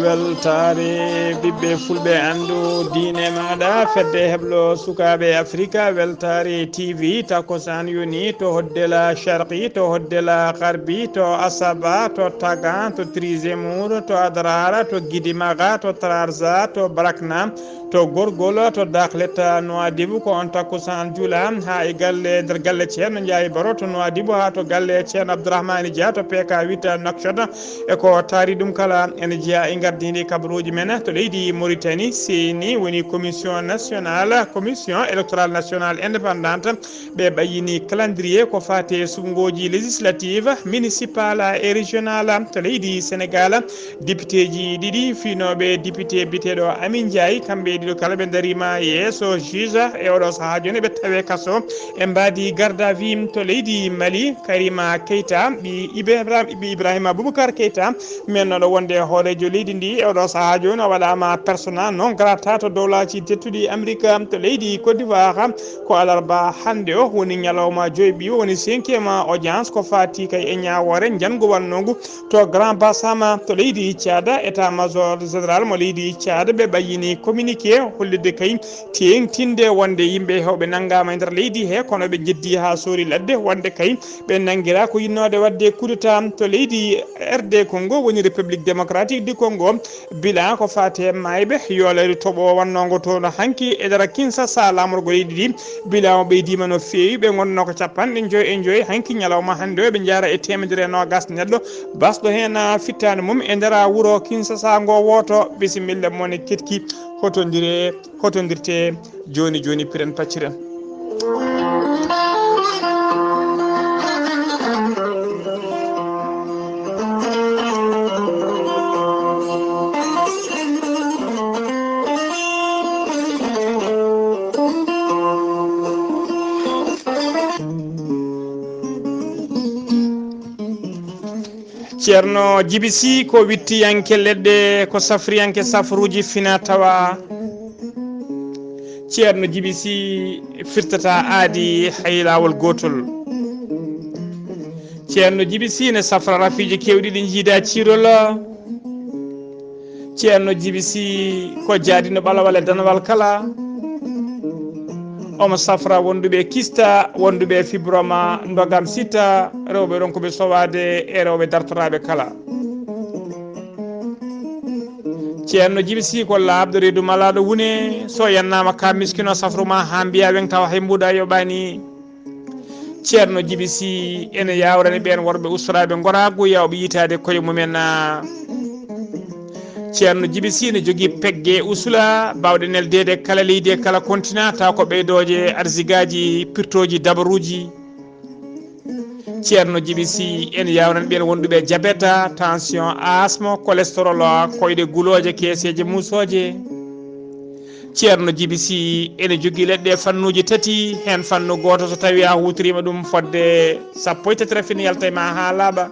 weltare ɓiɓɓe fulɓe andu diine maɗa fedde heblo sukaɓe africa weltare tv takosan yoni to hoddela sharqi to hoddela garbi to asaba to tagan to trisemour to adrara to guidimaga to trarza to brakna to gorgol to dakleta noadibu ko on takosan juula ha e galle nder galle ceerno ndiaye baro to noadibu ha to galle ceerno abdourahmani dia to pk 8 nakshata e ko taari ɗum kala ene jeeya e gardidi kabaruji men to leydi Mauritanie seni woni commission nationale commission électorale nationale indépendante ɓe ɓayini calendrier ko fate sungoji législative municipale et régionale to leydi Sénégal député ji ɗiɗi finoɓe député biteɗo Amin Ndiaye kamɓe ɗiɗo kala ɓe darima yeeso juge e oɗo saaha joni ɓe tawe kaso e mbadi garde à vue to leydi Mali Karima Keita ɓi Ibrahima Boubacar Keita men noɗo wonde hoorejo leydi ndi e oɗo saaha joni o waɗama persona non grata to dowlaji tettuɗi Amérique to leydi Côte d'Ivoire ko alarba hande o woni ñalawma joyɓi woni 5e audience ko fati kay e ñawore jango wannogu to Grand Bassam to leydi Tchad état major général mo leydi Tchad ɓe ɓayini communiqué hollide kay tengtinde wonde yimɓe hewɓe nanggama e nder leydi he kono ɓe jeddi ha sori ladde wonde kay ɓe nanguira ko yinnode wadde coup d'état to leydi RD Congo woni république démocratique du Congo bilan ko fate mayɓe yoolede toɓo wannogo toon hanki e nder Kinshasa lamorgo leydi ɗi bilan o ɓeydima no fewi ɓe gonno ko capanɗe joyi hanki ñalawma hande o ɓe jara e temedere nogas neɗɗo basɗo hen fittane mum e nder wuuro Kinshasa ngo woto bisimilla mone ketki hotodirte joni piren pacciren. ceerno Djibisi ko wittiyanke leɗɗe ko safriyanke safruji fina tawa ceerno Djibisi firtata aadi hay lawol gotol ceerno Djibisi ne safra rafiji kewɗi ɗi jiida cirol ceerno Djibisi ko jaadino ɓalawal e danawal kala omo safra wonduɓe kista wonduɓe fibroma dogam sitta rewɓe ɗon koɓe sowade e rewɓe dartoraɓe kala ceerno Djibisi ko labɗo reedu malaɗo wune so yannama ka miskino safruma ha mbiya wen taw hay mbuɗa yoɓani ceerno Djibisi ene yawrani ɓen worɓe ustoraɓe goragu yawɓe yitade koye mumen ceerno Djibisi ne jogui pegge usula bawɗe neldede kala leydi e kala continent taw ko ɓeydoje arsigaji pirtoji dabaruji ceerno Djibisi ene yawran ɓen wonduɓe diabète tension asthme cholestérol koyɗe guloje keseje musoje ceerno Djibisi ene jogui leɗɗe fannuji tati hen fannu goto so tawi a hutorima ɗum fodde sappo e tati rafini yalta ma ha laaɓa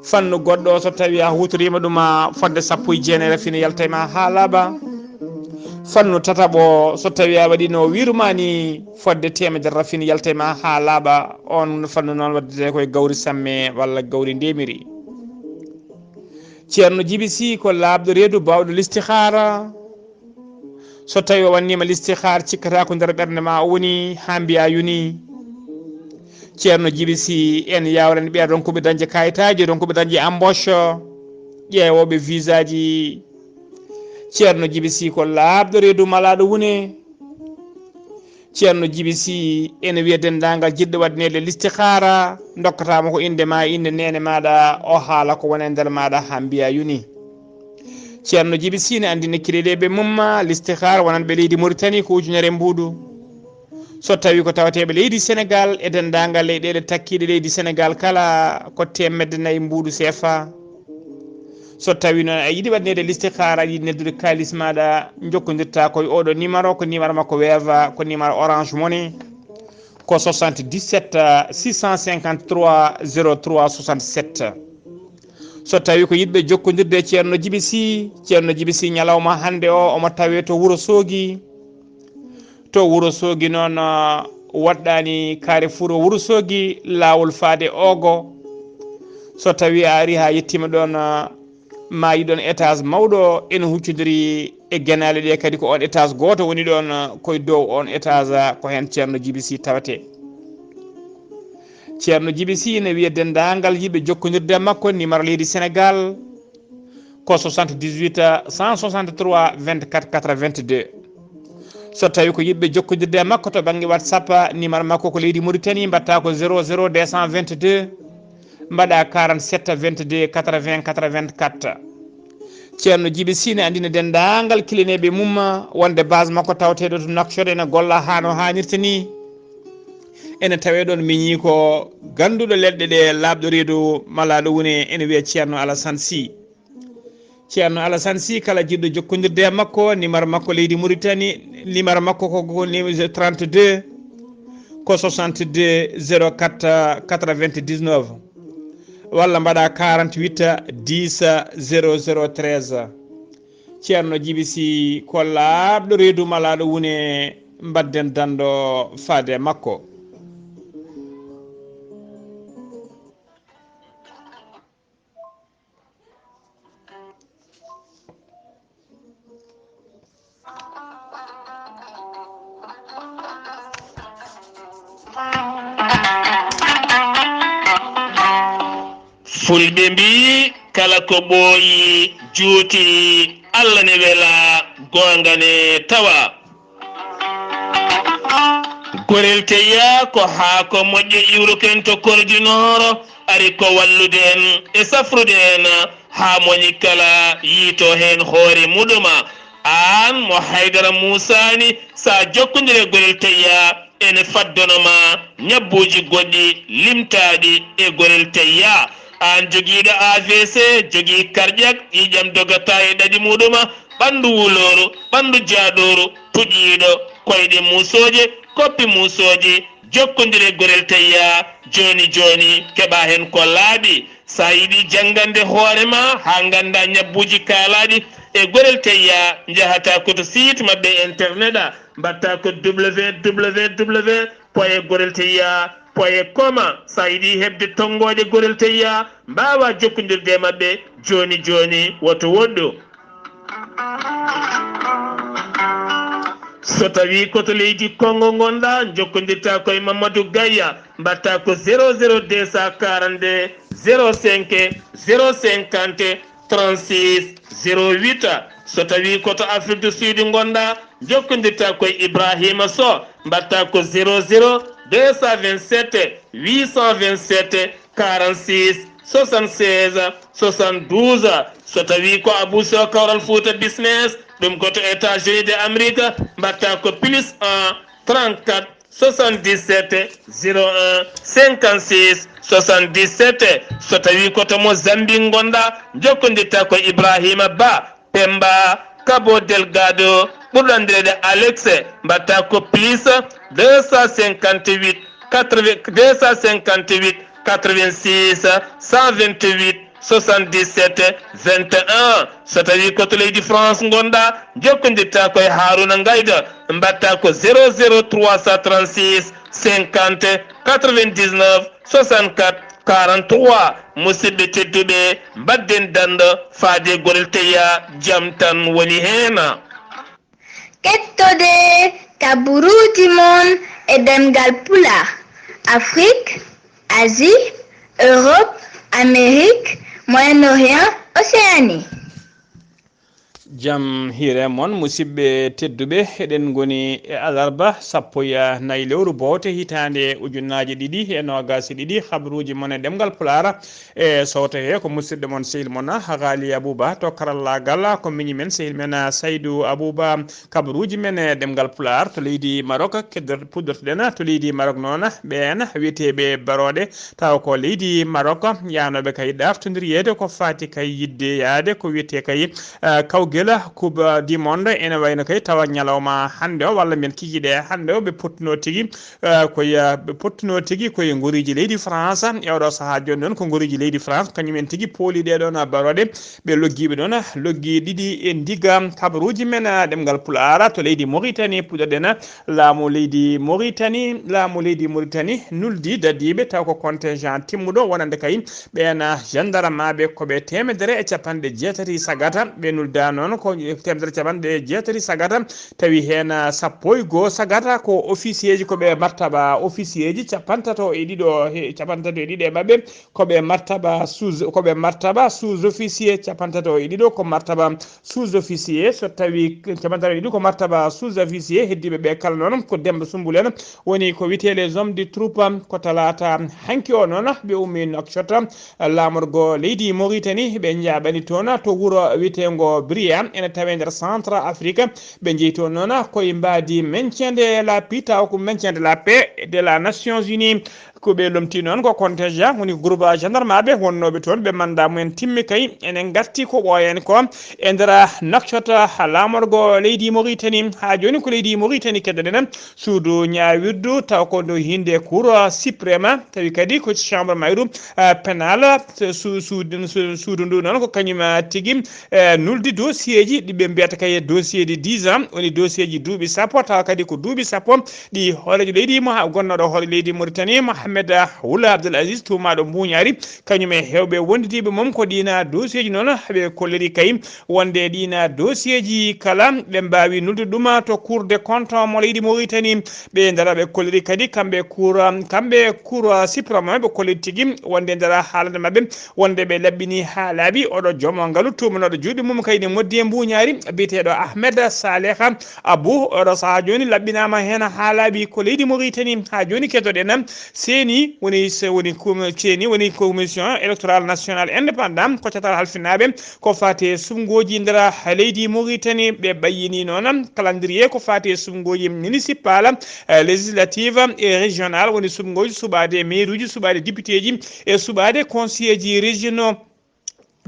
fannu goɗɗo so tawi a hutorima ɗum fodde sappo e jeenayi rafini yalta ma ha laaɓa fannu tataɓo so tawi a waɗi no wirumani fodde temedere rafini yalta ma ha laaɓa on fannu noon waddete koye gawri samme walla gawri ndemiri ceerno Djibisi ko labɗo reedu bawɗo listihara so tawi o wannima listihar cikkata ko nder ɓerde ma o woni ha mbiya yuni ceerno Djibisi en yawrani ɓe ɗon koɓe dañde kayitaji ɗon koɓe dañde embauche ƴeewoɓe visa ji ceerno Djibisi ko labɗo reedu malaɗo wune ceerno Djibisi ene wiya dendagal jiɗɗo waɗnede listihara dokkatama ko inde ma inde nene maɗa o haala ko woni e nder maɗa ha mbiya yuni ceerno Djibisi ne andini kiɗeɗeɓe mumma listihara wonanɓe leydi Mauritanie ko ujunere mbuɗu so tawi ko tawateɓe leydi Sénégal e dendagal leyɗele takkiɗe leydi Sénégal kala ko 400 mbuɗu CFA so tawi noon a yiiɗi waɗnede listihara aɗa yiiɗi neddude kalis maɗa jokkodirta koye oɗo numéro ko numéro makko weeva ko numéro orange money ko 77 653 03 67 so tawi ko yiɗɓe jokkodirde e ceerno Djibisi ñalawma hande o omo tawe to Wourossogui noon waɗɗani Carrefour Wourossogui lawol faade ogo so tawi a ari ha yettima ɗon ma yi ɗon étage mawɗo ene huccodiri e guenale ɗe kadi ko on étage goto woni ɗon koye dow on étage ko hen ceerno Djiby Sy tawate. ceerno Djiby Sy ne wiya dendagal yiɓe jokkodirde makko numéro leydi Sénégal ko 78 163 24 82. so tawi ko yiɓɓe jokkodirde makko to banggue WhatsApp numéro makko ko leydi Mauritanie mbatta ko 00 222 mbaɗa 47 22 80 84. ceerno Djiby Sy ne andina dendagal kilineɓe mum wonde base makko tawateɗo to Nouakchott ene golla ha no hannirta ni. ene tawe ɗon miñi ko ganduɗo leɗɗe ɗe labɗo reedu malaɗo woni ene wiye ceerno Alassane Sy. ceerno Alassane Sy kala jiɗɗo jokkodirde e makko numéro makko leydi Mauritanie numéro makko ko 32 ko 62 04 99 walla mbaɗa 48 10 0013. ceerno Djiby Sy ko labɗo reedu malaɗo woni mbadden dando faade makko. fulɓe mbi kala ko ɓooyi juuti Allah ne wela gonga ne tawa. gorel teya ko haako moƴƴo iwruken to kordinoro ari ko wallude en e safrude en ha moñi kala yiito hen hoore muɗuma. an mo Haydara Musani sa jokkodire gorel teya ene faddonoma ñabbuji goɗɗi limtaɗi e gorel teya. an joguiɗo AVC jogui cardiaque ƴiƴam dogata e ɗaɗi muɗuma ɓandu wuloro ɓandu jaaɗoru tuƴiɗo koyɗe musoje koppi musoje jokkodire gorel teya joni joni keɓa hen ko laaɓi. sa yiɗi janggande hoorema ha ganda ñabbuji kaalaɗi e gorel teya jahata koto site mabɓe internet mbatta ko www.gorelteya.com. sa yiɗi hebde tongoje gorel teya mbawa jokkodirde mabɓe joni joni woto woɗɗo. so tawi koto leydi Congo gonɗa jokkodirta koye Mamadou Gaya mbatta ko 00 242 05 050 36 08. so tawi koto Afrique du Sud gonɗa jokkodirta koye Ibrahima Sow mbatta ko 00 227 827 46 76 72. so tawi ko Abou Sow Kawral Fouta business ɗum koto États-Unis de Amérique mbatta ko plus 1 34 77 01 56 77. so tawi koto Mozambique gonɗa jokkodirta ko Ibrahima Ba Pemba Cabo Delgado ɓurɗandirede Alex mbatta ko plus 258 86 128 77 21. so tawi koto leydi France gonɗa jokkodirta koye Haruna Ngayda mbatta ko 00 336 50 99 64 43. musidɓe tedduɓe mbadden dando faade gorel teya jam tan woni hen. kettode kaburuji mon e ɗemngal pulaar. Afrique, Asie, Europe, Amérique, Moyen-Orient, Océanie. jam hiire moon musidɓe tedduɓe eɗen goni e alarba 14 lewru bowte hitande ujunnaje ɗiɗi e nogasi ɗiɗi habaruji moon e ɗemgal pulaar e sowto he ko musidɗo moon sehil moon Ghalii Abuu Bah to karallagal ko miñi men sehil men Saydou Abou Bah kabaruji men e ɗemgal pulaar to leydi Maroc puddortoɗen to leydi Maroc noon ɓen wiyeteɓe baroɗe taw ko leydi Maroc yanoɓe kay ɗaftodiri yede ko fati kay yidde yaade ko wiyete kay kawguel gela coupe du monde ene wayno kay tawa nyalawma hande o walla men kikide hande o be pottuno tigi koye be pottuno tigi koye ngoriji leydi France e oɗo saha joni noon ko ngoriji leydi France kañumen tigi pooli ɗe ɗon barode ɓe loggiɓe ɗon loggi ɗiɗi e ndiga kabaruji men ɗemgal pulaar to leydi Mauritanie puɗoɗen laamu leydi Mauritanie nuldi dadiɓe taw ko contingent timmuɗo wonande kay ɓen gendarme ɓe koɓe temedere e capanɗe jeetati sagata ɓe nulda noon ko temedere capanɗe jeetati sagata tawi hen sappo e goho sagata ko officier ji koɓe martaba officier ji capantato e ɗiɗo e mabɓe koɓe martaba sous officier capantato e ɗiɗo ko martaba sous officier so tawi capantato e ɗiɗi ko martaba sous officier heddiɓe ɓe kala noon ko Demba Sumbulen woni ko wite les hommes du troupe ko talata hanki o noon ɓe ummi Nouakchott lamorgo leydi Mauritanie ɓe jaɓani toon to wuuro witengo Bria ene tawe nder centre Afrique ɓe jeeyi toon noon koye mbadi maintien de la paix taw ko maintien de la paix de la Nations Unies ko ɓe lomti noon ko contingent woni groupe gendarme ɓe wonnoɓe toon ɓe manda mumen timmi kay enen garti ko ɓoyen ko e nder Nouakchott lamorgo leydi Mauritanie ha joni ko leydi Mauritanie keddoɗen suudu ñawirdu taw ko no hinde cour suprême tawi kadi ko chambre mayru pénal suudu ndu noon ko kañum tigui nuldi dossier ji ɗiɓe mbiyata kay dossier de 10 ans woni dossier ji duuɓi sappo tawa kadi ko duuɓi sappo ɗi hoolejo leydi gonnoɗo hoole leydi Mauritanie Mohamed Ould Abdel Aziz tumaɗo mbuñari kañum e hewɓe wondidiɓe mom ko ɗina dossier ji noon ɓe kolliri kay wonde ɗina dossier ji kala ɓe mbawi nulde ɗum to cour des comptes mo leydi Mauritanie ɓe ndara ɓe kolliri kadi kamɓe cour suprême ɓe kolliri tigui wonde ndara haalande mabɓe wonde ɓe laɓɓini ha laaɓi oɗo joom ngaalu tumanoɗo juuɗe mum kayne moddi e mbuñari biyeteɗo Ahmed Saleh Abou oɗo saaha joni laɓɓinama hen ha laaɓi ko leydi Mauritanie ha joni kettoɗen seni woni commission électorale nationale indépendant ko catal halfinaɓe ko fati sumgoji nder leydi Mauritanie ɓe ɓayyini noon calendrier ko fati sumgoji municipal législative et régional woni sumgoji suɓade maire uji suɓade député ji e suɓade conseiller ji régionaux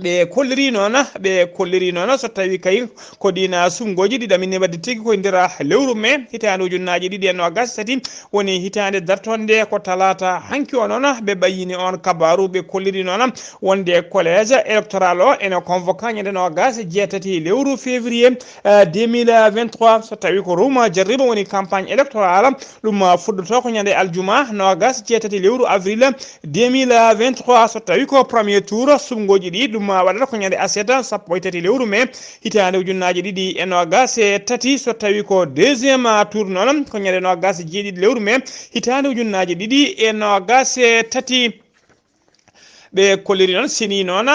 ɓe kolliri noon so tawi kay ko ɗina sumgoji ɗiɗamine wadde tigui koye nder lewru mai hitande ujunnaje ɗiɗi e nogas tati woni hitande dartonde ko talata hanki o noon ɓe ɓayyini on kabaru ɓe kolliri noon wonde collége électoral o ene convoquant ñande nogas jeetati lewru février 2023 so tawi ko ruma jarriba woni campagne électoral ɗum fuɗɗoto ko ñande aljuma nogas jeetati lewru avril 2023 so tawi ko premier tour sumgoji ɗi ɗum waɗata ko ñande aset sappo e tati lewru mai hitande ujunnaje ɗiɗi e nogas e tati so tawi ko deuxiéme tour noon ko ñande nogas e jeeɗiɗi lewru mai hitande ujunnaje ɗiɗi e nogas e tati ɓe kolliri noon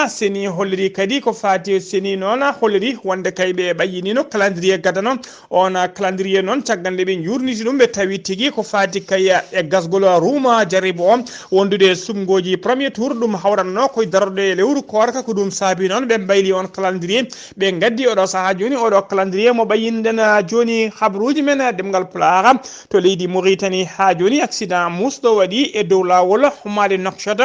seni holliri kadi ko fati seni noon holliri wonde kay ɓe ɓayyinino calendrier gada noon on calendrier noon caggal nde ɓe jurniti ɗum ɓe tawi tigui ko fati kay e gasgol ruma jaribo o wondude sumgoji premier tour ɗum hawranno koye darorde lewru korka ko ɗum saabi noon ɓe mbayli on calendrier ɓe gaddi oɗo saaha joni oɗo calendrier mo ɓayyinɗen joni habaruji men ɗemgal pulaar to leydi Mauritanie ha joni accident musɗo waɗi e dow lawol hummade Nouakchott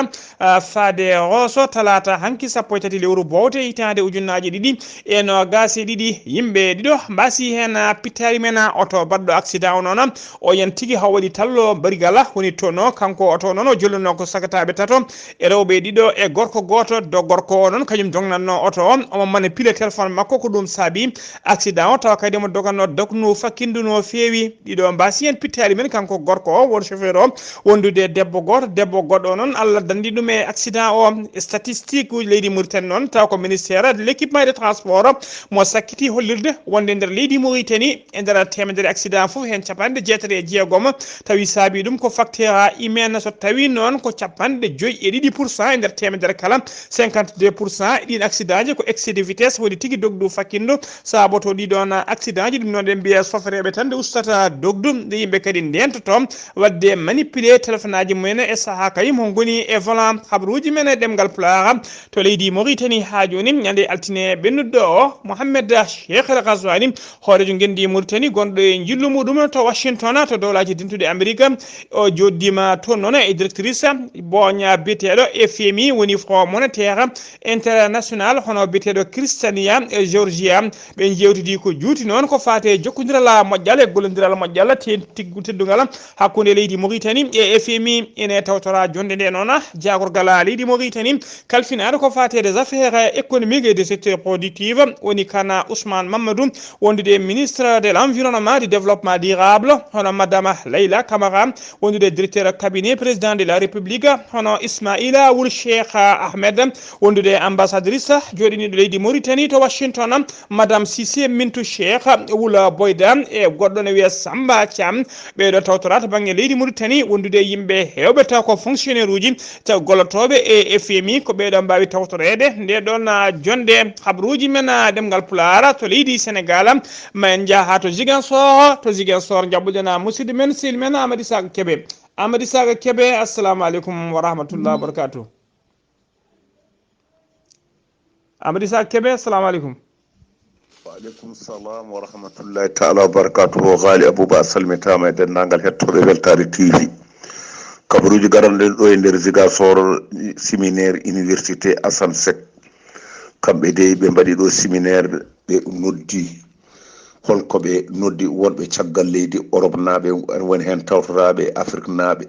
faade roso talata hanki sappo e tati lewru bowte hitande ujunnaje ɗiɗi e nogas e ɗiɗi yimɓe ɗiɗo mbasi hen pittari men oto baɗɗo accident o noon o yen tigui haw waɗi tallo barigal woni tono kanko oto noon o jolluno ko sagataɓe tato e rewɓe ɗiɗo e gorko goto do gorko o noon kañum dongnanno oto o omo mane pile téléphone makko ko ɗum saabi accident o tawa kadi mo doganno dognu fakkindu no feewi ɗiɗo mbasi hen pittari men kanko gorko o won chauffeur o wondude debbo goɗɗo noon Allah dandi ɗum e accident o statistique uji leydi Mauritanie noon taw ko ministére de l'équipement et de transport mo sakkiti hollirde wonde nder leydi Mauritanie e nder temedere accident fof hen capanɗe jeetati e jeegom tawi saabi ɗum ko facteur humaine so tawi noon ko capanɗe 5% e nder temedere kala 52% ɗin accident ji ko excès de vitesse woni tigui dogdu fakkindo saaboto ɗiɗon accident ji ɗum noon ɗen mbiya sofereɓe tan nde ustata dogdu nde yimɓe kadi ndentoto wadde manipulé téléphone aji mumen e saaha kay mo goni e volant habaruji men men ɗemngal pulaar to leydi Mauritanie ha joni ñande altine ɓennuɗo o Mohamed Cheikh El Ghazouani hoorejo gendi Mauritanie gonɗo e jillu muɗum to Washington to dowlaji dintude Amérique o joddima toon noon e directrice boña biyeteɗo FMI woni Fonds monétaire international hono biyeteɗo Christiania e Georgia ɓe jewtidi ko juuti noon ko fate jokkodiral moƴƴal e gollodiral moƴƴal teddugal hakkude leydi Mauritanie e FMI ene tawtora jonde nde noon jagorgal leydi Mauritanie kalfinaɗo ko fate des affaires économiques et des secteurs productifs woni kana Ousmane Mamadou wondude ministre de l'environnement du développement durable hono madame Layla Camara wondude directeur cabinet président de la République hono Ismaïla Wul Cheikh Ahmed wondude ambassadrice joɗiniɗo leydi Mauritanie to Washington madame Cissé Mintou Cheikh Wula Boyda e goɗɗo ne wiya Samba Thiam ɓeɗo tawtora to banggue leydi Mauritanie wondude yimɓe hewɓe taw ko fonctionnaire uji taw gollotoɓe e FMI ko ɓeɗo mbawi tawtorede nde ɗon jonde habruji men ɗemgal pulaar to leydi Sénégal ma en jaaha to Ziguinchor jabɓuɗen musidɗo men sehil men Amady Saga Kébé assalamu aleykum wa rahmatullah wa barakatuh. Amady Saga Kébé assalamu aleykum. Waaleykum salam wa rahmatullahi taala wa barakatuhu. Ghalii Abuu Bah salmitama e dendagal hettoɓe Weltare TV. Kabaruji garanɗen ɗo e nder Ziguinchor séminaire université Assane Seck kamɓe de ɓe mbaɗi ɗo séminaire ɓe noddi holko ɓe noddi wonɓe caggal leydi Europe naaɓe woni hen tawtoraɓe Afrique naaɓe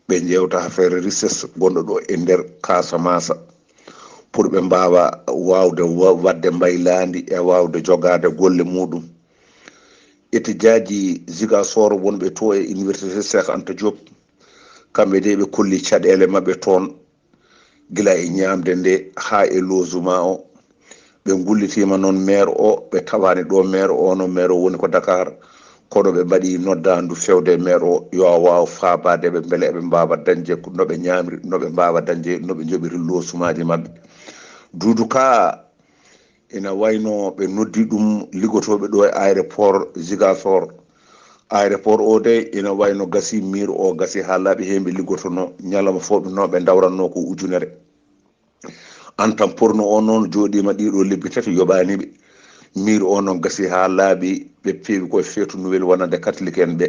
ɓe jewta affaire richesse gonɗo ɗo e nder Casamance pour ɓe mbawa wawde wadde mbaylandi e wawde jogade golle muɗum. étudiaji Ziguinchor wonɓe to e université Cheikh Anta Diop kamɓe de ɓe kolli caɗele mabɓe toon gila e ñamde nde ha e logement o ɓe gullitima noon maire o ɓe tawani ɗo maire o no maire o woni ko Dakar kono ɓe mbaɗi noddandu fewde maire o yo waw fabade ɓe beele eɓe mbawa dañde noɓe ñamri noɓe mbawa dañde noɓe joɓiri logement ji mabɓe. Doudou Ka ina wayno ɓe noddi ɗum liggotoɓe ɗo e aéroport Ziguinchor. Aéroport o de ina wayno gasi mur o gasi ha laaɓi hemɓe liggotono ñalawma fo ɓe dawranno ko ujunere antan porno o noon joɗima ɗiɗo lebbi tati yoɓaniɓe mur o noon gasi ha laaɓi ɓe peewi koye feetu nouvelle wonande catholique en ɓe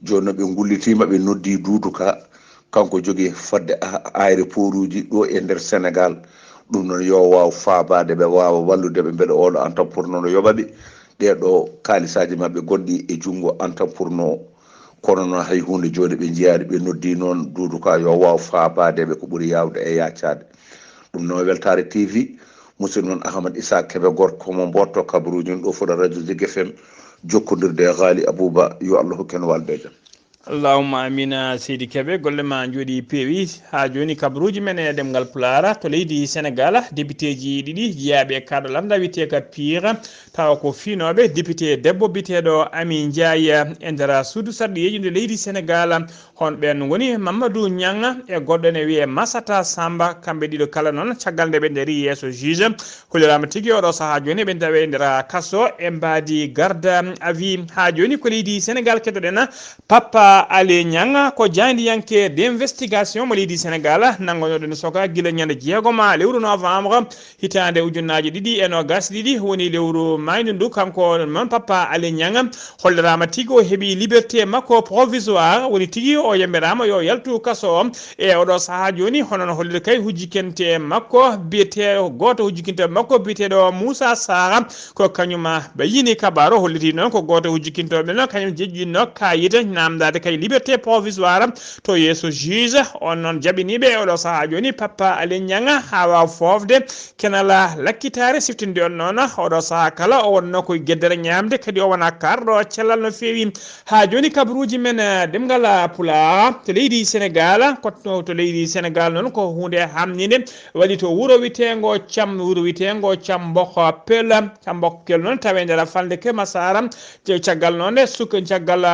joni noon ɓe gullitima ɓe noddi Doudou Ka kanko jogui fodde aéroport uji ɗo e nder Sénégal ɗum noon yo waw fabade ɓe wawa wallude ɓe beele oɗo antan porno no yoɓaɓe ɗeɗo kalisaji mabɓe gonɗi e junggo antan porno kono noon hay hunde joni ɓe jeyani ɓe noddi noon Doudou Ka yo waw fabade ɓe ko ɓuuri yawde e yaccade. ɗum noon Weltare TV musidɗo noon Ahmad Issa Kébé gorko mo mboto kabaruji ɗo fuɗa radio Zik FM jokkodirde e Ghalii Abuu Bah yo Allah hokken walde jam. Allahumma amina Seydi Kébé golle ma jooɗi peewi ha joni kabaruji men e ɗemgal pulaar to leydi Sénégal député ji ɗiɗi jeeyaɓe kaɗo lamda wiyete ka pire tawa ko finoɓe député debbo biteɗo Ami Ndiaye e nder suudu sarɗiyeji nde leydi Sénégal hon ɓen woni Mamadou Niang e goɗɗo ne wiye Massata Samba kamɓe ɗiɗo kala noon caggal nde ɓe daari yesso juge hollirama tigui oɗo saaha joni ɓe dawe nder kasso e mbadi garde à vue ha joni ko leydi Sénégal keddoɗen Papa Ali Niang ko jandiyanke d'investigation mo leydi Sénégal nangonoɗen soka guila ñande jeegoma lewru novembre hitande ujunnaji ɗiɗi e nogas ɗiɗi woni lewru maydu ndu kanko noon Papa Ali Niang hollirama tigui o heeɓi liberté makko provisoire woni tigui o yamberama yo yaltu kaso o e oɗo saaha joni hono no holliri kay hujjikente makko biyete goto hujjikinte makko biyeteɗo Moussa Sara ko kañuma ɓayini kabaro holliti noon ko goto hujjikintoɓe noon kañum jejjinno kayita namdade kay liberté provisoire to yesso juge on noon jaɓiniɓe oɗo saaha joni Papa Ali Niang ha waw fofde kenala lakkitare siftinde on noon oɗo saaha kala o wonno koye gueddere ñamde kadi o wona karɗo cellal no fewi ha joni kabaruji men ɗemgal pulaar to leydi Sénégal kotto to leydi Sénégal noon ko hunde hamnide waɗi to wuuro witengo Camboko Pel noon tawe nder falde ke Massara caggal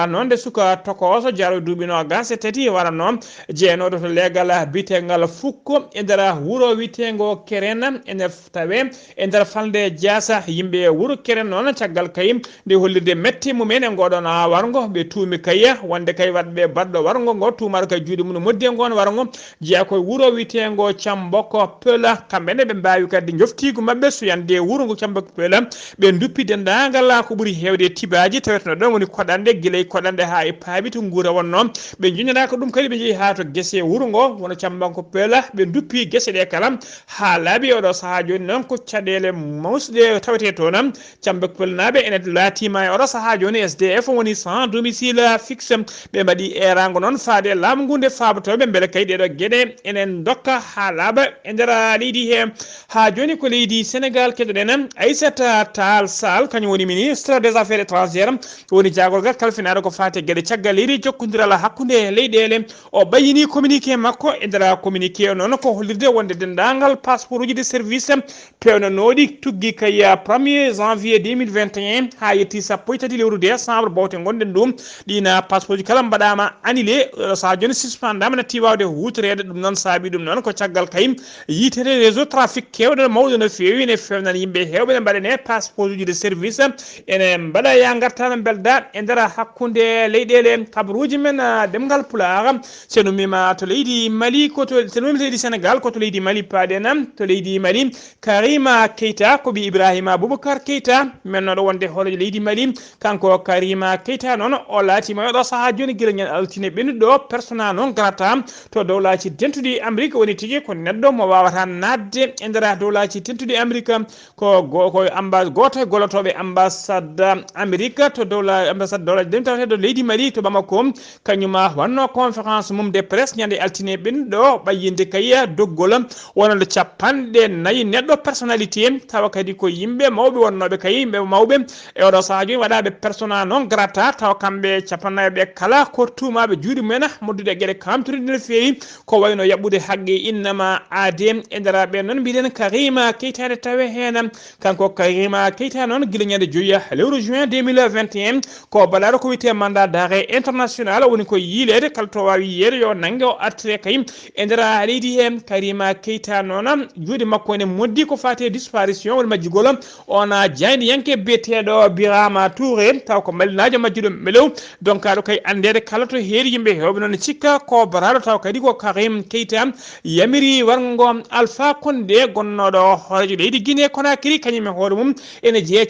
noon de suka toko Koso jaro duuɓi nogas e tati wara noon jeenoɗo to legal bitengal fukko e nder wuro witengo Keren e nder tawe e nder falde Diassa yimɓe wuro Keren noon caggal kayim nde hollirde metti mumen e ngoɗon wargo ɓe tuumi kayya wonde kay wadɓe badɗo wargo ngo tumar kay juuɗe mum moddi e ngon wargo jeeya koye wuro witengo Camboko Pela kamɓene ɓe mbawi kadi joftigu mabɓe so yande wuro ngo Camboko Pela ɓe duppi dendagal ko ɓuuri hewde tibaji tawetno ɗon woni koɗande guilay koɗande ha e paabi to guura wonno ɓe joñanaka ɗum kadi ɓe jeehi ha to guese wuro ngo wono Camboko Pela ɓe duppi guese ɗe kala ha laaɓi oɗo saaha joni noon ko caɗele mawsuɗe tawete toon Camboko Pela naɓe ene laatima e oɗo saaha joni SDF woni sans domicile fixe ɓe mbaɗi erago noon faade laamu ngu nde faabatoɓe beele kay ɗeɗo gueɗe enen dokka ha laaɓa e nder leydi he ha joni ko leydi Sénégal keɗoɗen Aissata Tall Sall kañum woni ministre des affaires étrangères woni jagolgal kalfinaɗo ko fate gueɗe caggal leydi jokkodiral hakkude leyɗele o ɓayini communiqué makko e nder communiqué o noon ko hollirde wonde dendagal passeport uji de service pewnonoɗi tuggi kay 1er janvier 2021 ha yetti sappo e tati lewru décembre bowte gonɗen ɗum ɗina passeport ji kala mbaɗama annulé sa joni suspendama natti wawde hutorede ɗum noon saabi ɗum noon ko caggal kayim yitere réseau trafic kewɗo mawɗo no fewi ne fewnan yimɓe hewɓe ne mbaɗane passeport uji de service ene mbaɗa ya gartano belda e nder hakkude leyɗele kabaruji men ɗemngal pulaar seno mima to leydi Mali ko to seno mima to leydi Sénégal ko to leydi Mali paaɗen to leydi Mali Karima Keita ko ɓi Ibrahima Boubacar Keita men noɗo wonde hooloje leydi Mali kanko Karima Keita noon o laatima oɗo saaha joni guila ñan altine ɓennuɗo persona noon garata to dowlaji tentuɗi Amérique woni tigui ko neɗɗo mo wawata nadde e nder dowlaji tentuɗi Amérique ko goto e gollotoɓe ambassade Amérique to ambassade dowlaji ɗen tawateɗo leydi Mali to Bamako kañuma wanno conférence mum de presse ñande altine ɓennuɗo ɓayyinde kayya doggol wonande capanɗe nayyi neɗɗo personnalité tawa kadi ko yimɓe mawɓe wonnoɓe kay yimɓe mawɓe e oɗo saaha joni waɗaɓe persona non grata tawa kamɓe capannayɓe kala ko tumaɓe juuɗe mumen moddude gueɗe kamtoride no fewi ko wayno yaɓɓude haqqe innama aade e nder ɓen noon mbiɗen Karima Keita tawe hen kanko Karima Keita noon guila ñande joyiya lewru juin 2021 ko baɗaɗo ko wiyete mandat d'arrêt international woni ko yiilede kala to wawi yiyede yo nangue o artire kay e nder leydi he Karima Keita noon juuɗe makko ene moddi ko fate disparition woni majjugol ona jayniyanke biyeteɗo Birama Touré taw ko malinajo majjuɗo melew donc aɗo kay andede kala to heeri yimɓe hewɓe noon cikka ko baraɗo taw kadi ko Karim Keita yamiri wargo Alpha Condé gonnoɗo hoorejo leydi Guinée Conakry kañum e hoore mum ene jeeya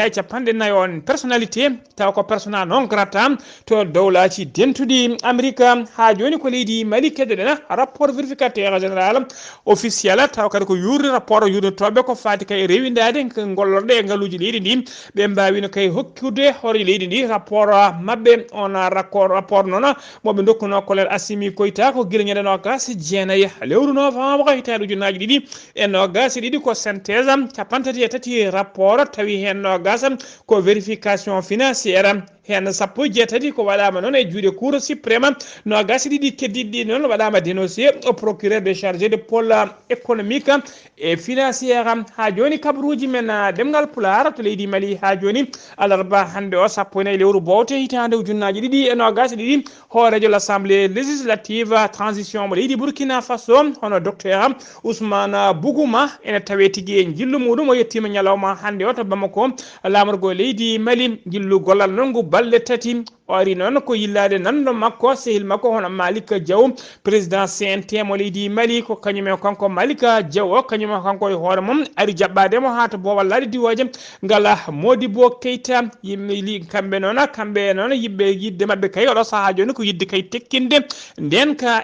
capanɗe nayyi on personnalité taw ko persona non grata to dowlaji dentuɗi Amérique ha joni ko leydi Mali keɗoɗen rapport vérificateur général officiel taw kadi ko yurri rapport yurnitoɓe ko fati kay rewindade gollorɗe e ngaaluji leydi ndi ɓe mbawino kay hokkude hoorejo leydi ndi rapport mabɓe on rapport noon moɓe dokkuno colonel Assimi Koïta ko guila ñande nogas jeenayyi lewru novembre hitande ujunnaji ɗiɗi e nogas ɗiɗi ko synthèse capantati e tati rapport tawi hen nogas ko vérification financiére hen sappo e jeetati ko waɗama noon e juuɗe cour suprême nogas ɗiɗi keddiɗi noon waɗama dénoncé au procureur de chargé de pôle économique et financiére ha joni kabaruji men ɗemngal pulaar to leydi Mali ha joni alarba hande o sappo e nayyi lewru bowte hitande ujunnaji ɗiɗi e nogas ɗiɗi hoorejo l'assemblée législative transition mo leydi Burkina Faso hono docteur Ousmane Bougouma ene tawe tigui e jillu muɗum o yettima ñalawma hande o to Bamako lamorgo leydi Mali jillu gollal noon ngu balɗe tati o ari noon ko yillade nanɗo makko sehil makko hono Malick Diaw président CNT mo leydi Mali ko kañumen kanko Malick Diaw o kañumen kanko e hoore mum ari jaɓɓademo ha to bowallaɗe diwoje ngala Modibo Keita yimɓe kamɓe noon yimɓe yidde mabɓe kay oɗo saaha joni ko yidde kay tekkinde nden ka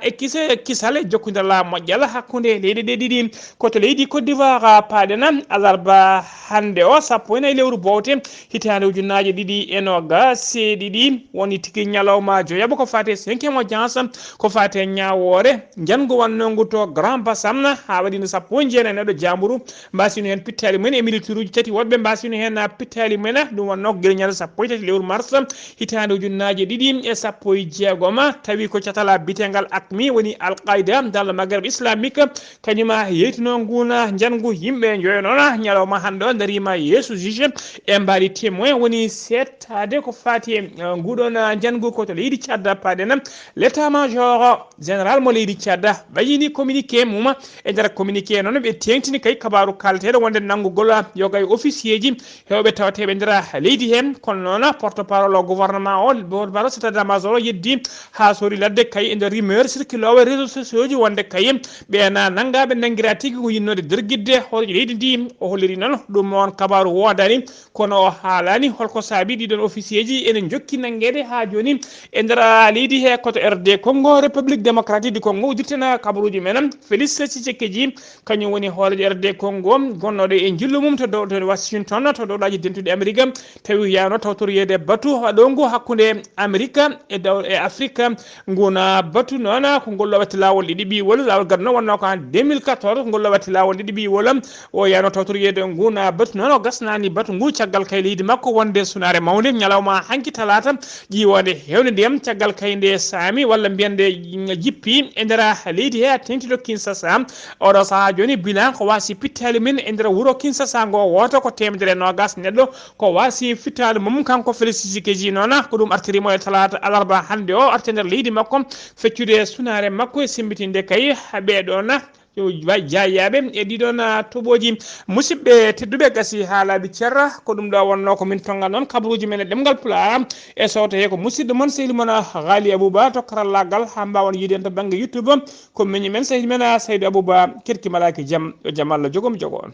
kisal jokkodira moƴƴal hakkude leyɗe ɗe ɗiɗi koto leydi Côte d'Ivoire paaɗen alarba hande o sappo e nayyi lewru bowte hitande ujunnaje ɗiɗi e nogas ɗiɗi woni tigui ñalawma joyaɓa ko fate 5e audience ko fate ñawore jango wannongu to Grand Bassam ha waɗino sappo e jeenayi neɗɗo jamburu mbasino hen pittali mumen e militaire uji tati woɗɓe mbasino hen pittali mumen ɗum wonno guila ñande sappo e tati lewru mars hitande ujunnaje ɗiɗi e sappo e jeegom tawi ko catala bitegal AQMI woni Al-Qaïda dans le Maghreb islamique kañuma yeytino nguna jangu yimɓe joyo noon ñalawma hande o darima yeeso juge e mbaɗi témoin woni settade ko fati nguɗon jangu koto leydi cadda paɗenam l'état major général mo leydi cadda bayini communiqué muma e nder communiqué noon ɓe tengtini kay kabaru kalteɗo wonde nanggugol yogay officier ji hewɓe tawateɓe nder leydi hen kono noon porte parole o gouvernement o porte-parole c'est-à-dire major o yeddi ha sori ladde kay e nder rumeur circule o e réseaux sociaux ji wonde kay ɓena nangaɓe nanguira tigui ko yinnode derguidde hoɗoji leydi ndi o holliri noon ɗum on kabaru wodani kono o haalani holko saabi ɗiɗon officier ji ene jokki nanguede ha joni e nder leydi he koto RD Congo république démocratique du Congo udirtena kabaruji men Félix Tshisekedi kañum woni hoolejo RD Congo gonnoɗo e jillu mum to dow to Washington to dowɗaji dentude Amérique tawi yano tawtoriyede batu ɗo ngu hakkude Amérique e Afrique nguna batu noon ko ngol watti lawol ɗiɗi ɓiwol lawol gadno wonno ko en 2014 ngol watti lawol ɗiɗi ɓiwol o yano tawtoriyede nguna batu noon o gasnani batu ngu caggal kay leydi makko wonde sunare mawde ñalawma hanki talata ƴiwonde hewde ndiyam caggal kay nde saami walla mbiyande jippi e nder leydi he tengtiɗo Kinshasa oɗo saaha joni bilan ko wasi pittali min e nder wuuro Kinshasa ngo woto ko temedere nogas neɗɗo ko wasi fittali mum kanko Félix Tshisekedi noon ko ɗum artirimo e talata alarba hande o arti nder leydi makko feccude sunare makko e simbitinde kay ɓeɗon jayaɓe e ɗiɗon toɓoji musidɓe tedduɓe gasi ha laaɓi ceerra ko ɗum ɗo wonno ko min tongal noon kabaruji men e ɗemgal pulaar e sowto he ko musidɗo moon sehil moon Ghalii Abuu Bah to karallagal ha mbawon yiiden to banggue YouTube ko miñi men sehil men Saydou Abou Bah kerkimalaki jaam yo jaam Allah jogomi jogo on